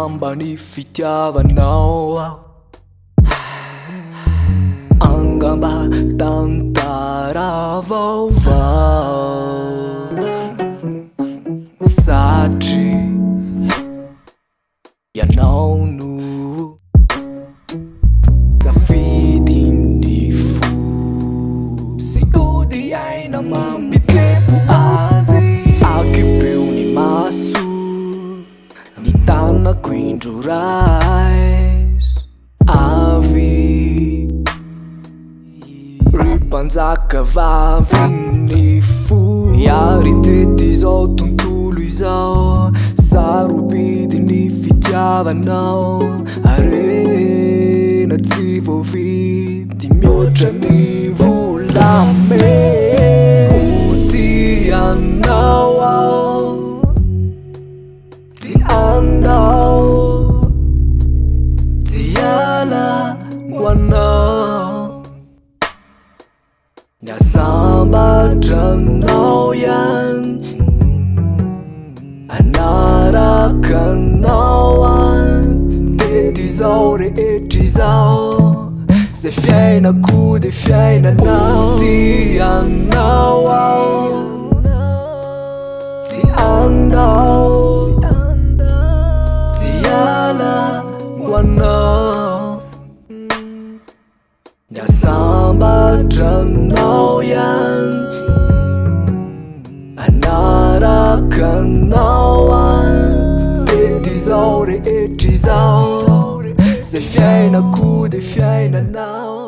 samba ny fitiavanao angamba tantara vaovao satria ianao no tafidiny fo sy ody aina mampitebo azy akipeo ny maso ny tanako indrorais avy ry mpanjaka vaviny fo iary tety izao tontolo izao sarobidiny fitiavanao arena tsy voavidy mihoatra ny volame otianao ao ty andao ty ala hoanao niasambatranao yan anarakanao an tety zao rehetry zao ze fiainako de fiainanao ty anao ao ty andao ty ala hoanao niasambatranao yan anarakanao an tety zao rehetry zao ze fiainako de fiainanao